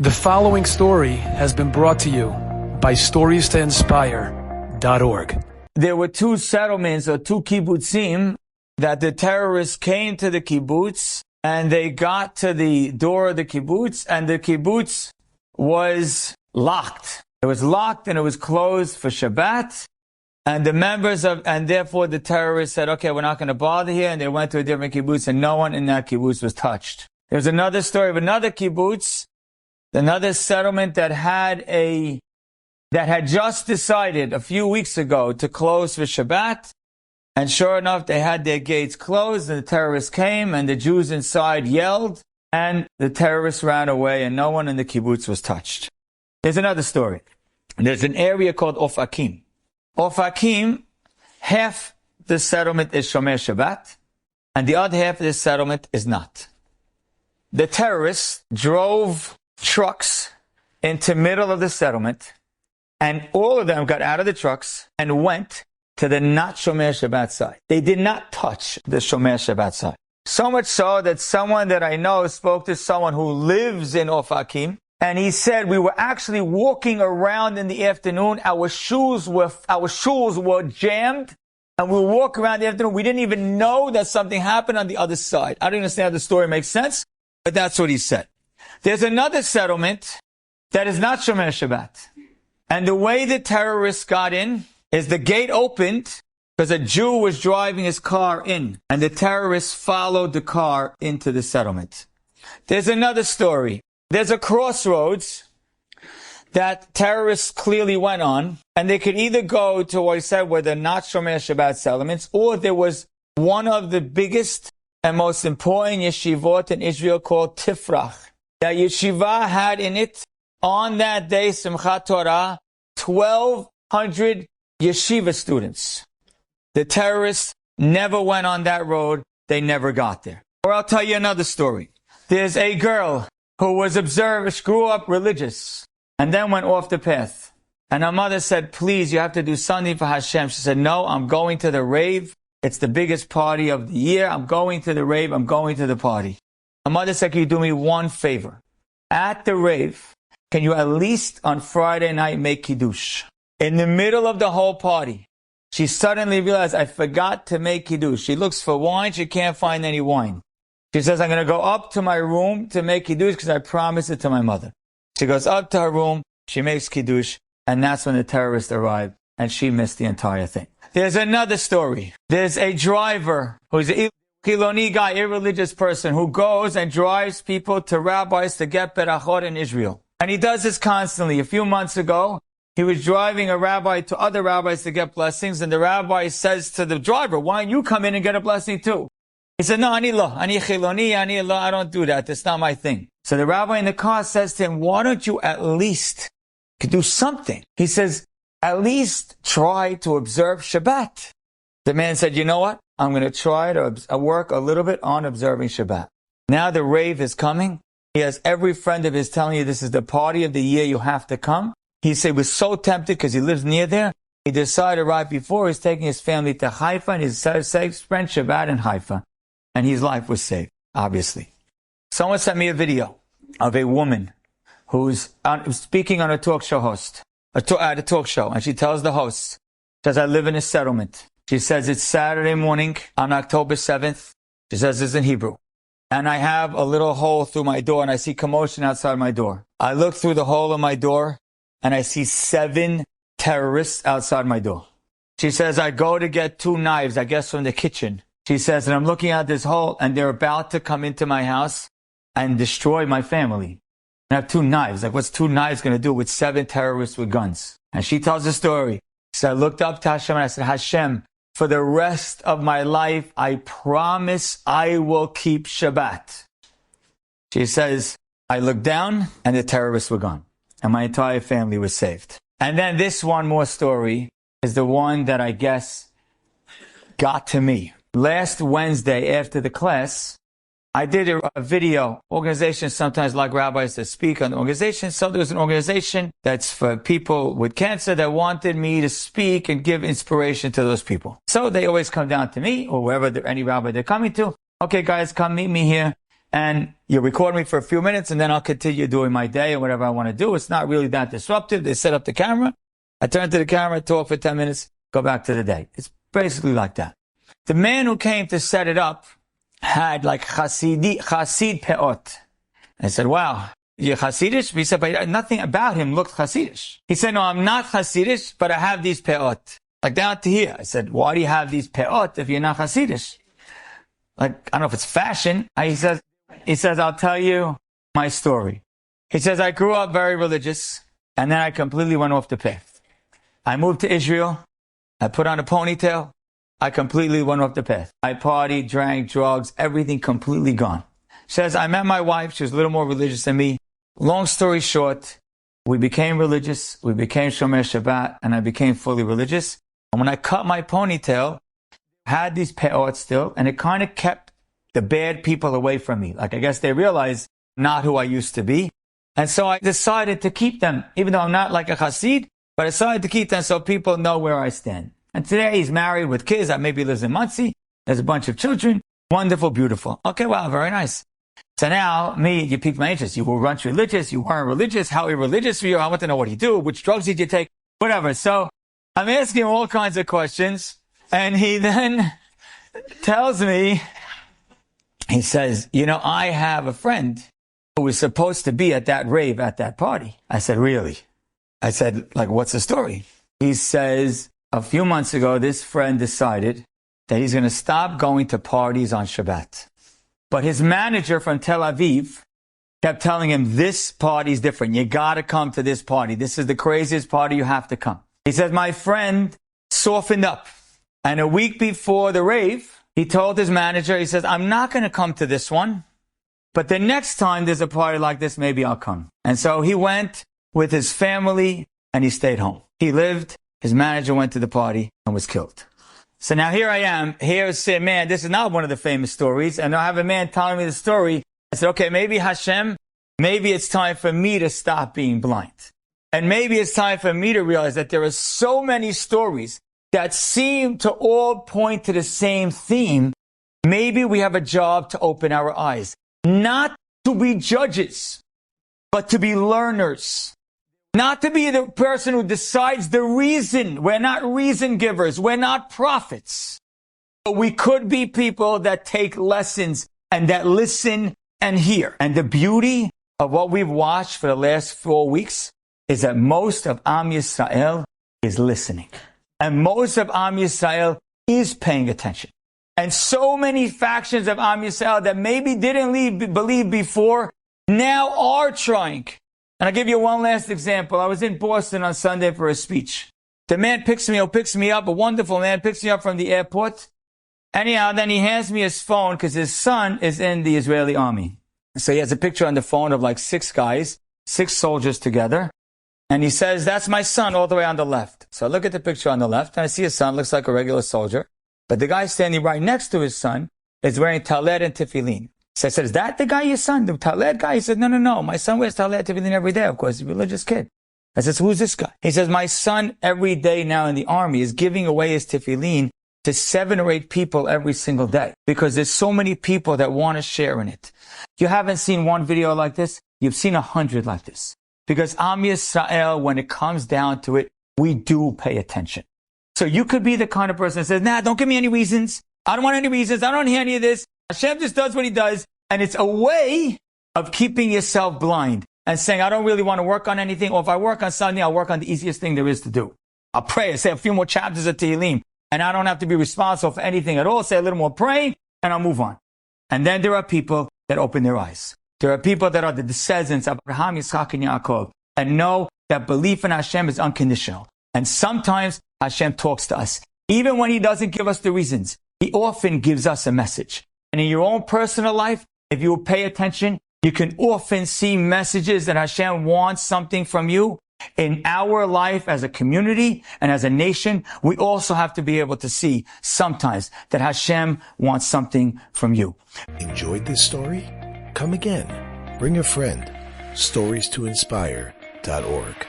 The following story has been brought to you by StoriesToInspire.org. There were two settlements or two kibbutzim that the terrorists came to the kibbutz and they got to the door of the kibbutz and the kibbutz was locked. It was locked and it was closed for Shabbat. And therefore the terrorists said, okay, we're not going to bother here. And they went to a different kibbutz and no one in that kibbutz was touched. There's another story of another kibbutz, another settlement that had just decided a few weeks ago to close for Shabbat. And sure enough, they had their gates closed and the terrorists came and the Jews inside yelled and the terrorists ran away and no one in the kibbutz was touched. There's another story. There's an area called Ofakim. Ofakim, half the settlement is Shomer Shabbat and the other half of the settlement is not. The terrorists drove trucks into middle of the settlement and all of them got out of the trucks and went to the not Shomer Shabbat side. They did not touch the Shomer Shabbat side. So much so that someone that I know spoke to someone who lives in Ofakim and he said we were actually walking around in the afternoon. Our shoes were jammed and we would walk around in the afternoon. We didn't even know that something happened on the other side. I don't understand how the story makes sense, but that's what he said. There's another settlement that is not Shomer Shabbat. And the way the terrorists got in is the gate opened because a Jew was driving his car in and the terrorists followed the car into the settlement. There's another story. There's a crossroads that terrorists clearly went on and they could either go to what I said were the not Shomer Shabbat settlements, or there was one of the biggest and most important yeshivot in Israel called Tifrach. That yeshiva had in it, on that day, Simchat Torah, 1,200 yeshiva students. The terrorists never went on that road. They never got there. Or I'll tell you another story. There's a girl who was observed, grew up religious, and then went off the path. And her mother said, please, you have to do something for Hashem. She said, no, I'm going to the rave. It's the biggest party of the year. I'm going to the rave. I'm going to the party. My mother said, can you do me one favor? At the rave, can you at least on Friday night make Kiddush? In the middle of the whole party, she suddenly realized, I forgot to make Kiddush. She looks for wine. She can't find any wine. She says, I'm going to go up to my room to make Kiddush because I promised it to my mother. She goes up to her room. She makes Kiddush. And that's when the terrorists arrived. And she missed the entire thing. There's another story. There's a driver who's a Chiloni guy, irreligious person, who goes and drives people to rabbis to get berachot in Israel. And he does this constantly. A few months ago, he was driving a rabbi to other rabbis to get blessings, and the rabbi says to the driver, why don't you come in and get a blessing too? He said, no, ani Chiloni, I don't do that. That's not my thing. So the rabbi in the car says to him, why don't you at least do something? He says, at least try to observe Shabbat. The man said, you know what? I'm going to try to work a little bit on observing Shabbat. Now the rave is coming. He has every friend of his telling you this is the party of the year. You have to come. He said he was so tempted because he lives near there. He decided right before he's taking his family to Haifa and he spent Shabbat in Haifa. And his life was saved, obviously. Someone sent me a video of a woman who's speaking on a talk show host. At a talk show, and she tells the host, she says, I live in a settlement. She says, it's Saturday morning on October 7th. She says this in Hebrew. And I have a little hole through my door, and I see commotion outside my door. I look through the hole in my door, and I see 7 terrorists outside my door. She says, I go to get 2 knives, I guess from the kitchen. She says, and I'm looking at this hole, and they're about to come into my house and destroy my family. I have 2 knives. Like, what's 2 knives going to do with 7 terrorists with guns? And she tells the story. So I looked up to Hashem and I said, Hashem, for the rest of my life, I promise I will keep Shabbat. She says, I looked down and the terrorists were gone. And my entire family was saved. And then this one more story is the one that I guess got to me. Last Wednesday after the class, I did a video. Organizations sometimes like rabbis to speak on the organization. So there was an organization that's for people with cancer that wanted me to speak and give inspiration to those people. So they always come down to me or wherever any rabbi they're coming to. Okay, guys, come meet me here. and you record me for a few minutes, and then I'll continue doing my day or whatever I want to do. It's not really that disruptive. They set up the camera. I turn to the camera, talk for 10 minutes, go back to the day. It's basically like that. The man who came to set it up had like Chasid peot. I said, wow, you're Hasidish? He said, but nothing about him looked Hasidish. He said, no, I'm not Hasidish, but I have these peot. Like down to here. I said, why do you have these peot if you're not Hasidish? Like, I don't know if it's fashion. He says, I'll tell you my story. He says, I grew up very religious, and then I completely went off the path. I moved to Israel. I put on a ponytail. I completely went off the path. I partied, drank, drugs, everything completely gone. Says, I met my wife. She was a little more religious than me. Long story short, we became religious. We became Shomer Shabbat, and I became fully religious. And when I cut my ponytail, I had these peot still, and it kind of kept the bad people away from me. Like, I guess they realized not who I used to be. And so I decided to keep them, even though I'm not like a Hasid, but I decided to keep them so people know where I stand. And today he's married with kids. Maybe lives in Monsey. There's a bunch of children. Wonderful, beautiful. Okay, wow, very nice. So now, you piqued my interest. You were once religious. You weren't religious. How irreligious were you? I want to know what you do. Which drugs did you take? Whatever. So I'm asking him all kinds of questions. And he then tells me, he says, I have a friend who was supposed to be at that rave, at that party. I said, really? I said, like, what's the story? He says, a few months ago, this friend decided that he's going to stop going to parties on Shabbat. But his manager from Tel Aviv kept telling him, this party's different. You got to come to this party. This is the craziest party. You have to come. He says, my friend softened up. And a week before the rave, he told his manager, he says, I'm not going to come to this one. But the next time there's a party like this, maybe I'll come. And so he went with his family and he stayed home. He lived. His manager went to the party and was killed. So now here I am. Here saying, man, this is not one of the famous stories. And I have a man telling me the story. I said, okay, maybe Hashem, maybe it's time for me to stop being blind. And maybe it's time for me to realize that there are so many stories that seem to all point to the same theme. Maybe we have a job to open our eyes. Not to be judges, but to be learners. Not to be the person who decides the reason. We're not reason givers. We're not prophets. But we could be people that take lessons and that listen and hear. And the beauty of what we've watched for the last 4 weeks is that most of Am Yisrael is listening. And most of Am Yisrael is paying attention. And so many factions of Am Yisrael that maybe didn't believe before now are trying. And I'll give you one last example. I was in Boston on Sunday for a speech. The man picks me up, a wonderful man, picks me up from the airport. Anyhow, then he hands me his phone because his son is in the Israeli army. So he has a picture on the phone of like 6 guys, 6 soldiers together. And he says, that's my son all the way on the left. So I look at the picture on the left and I see his son, looks like a regular soldier. But the guy standing right next to his son is wearing taled and tefillin. So I said, is that the guy, your son, the taled guy? He said, no. My son wears taled and tefillin every day, of course. He's a religious kid. I said, so who's this guy? He says, my son every day now in the army is giving away his tefillin to 7 or 8 people every single day. Because there's so many people that want to share in it. You haven't seen one video like this. You've seen 100 like this. Because Am Yisrael, when it comes down to it, we do pay attention. So you could be the kind of person that says, nah, don't give me any reasons. I don't want any reasons. I don't hear any of this. Hashem just does what he does. And it's a way of keeping yourself blind and saying, I don't really want to work on anything. Or if I work on something, I'll work on the easiest thing there is to do. I'll pray. I'll say a few more chapters of Tehillim. And I don't have to be responsible for anything at all. Say a little more praying and I'll move on. And then there are people that open their eyes. There are people that are the descendants of Abraham, Yitzchak, and Yaakov and know that belief in Hashem is unconditional. And sometimes Hashem talks to us. Even when he doesn't give us the reasons, he often gives us a message. And in your own personal life, if you will pay attention, you can often see messages that Hashem wants something from you. In our life as a community and as a nation, we also have to be able to see sometimes that Hashem wants something from you. Enjoyed this story? Come again. Bring a friend. StoriesToInspire.org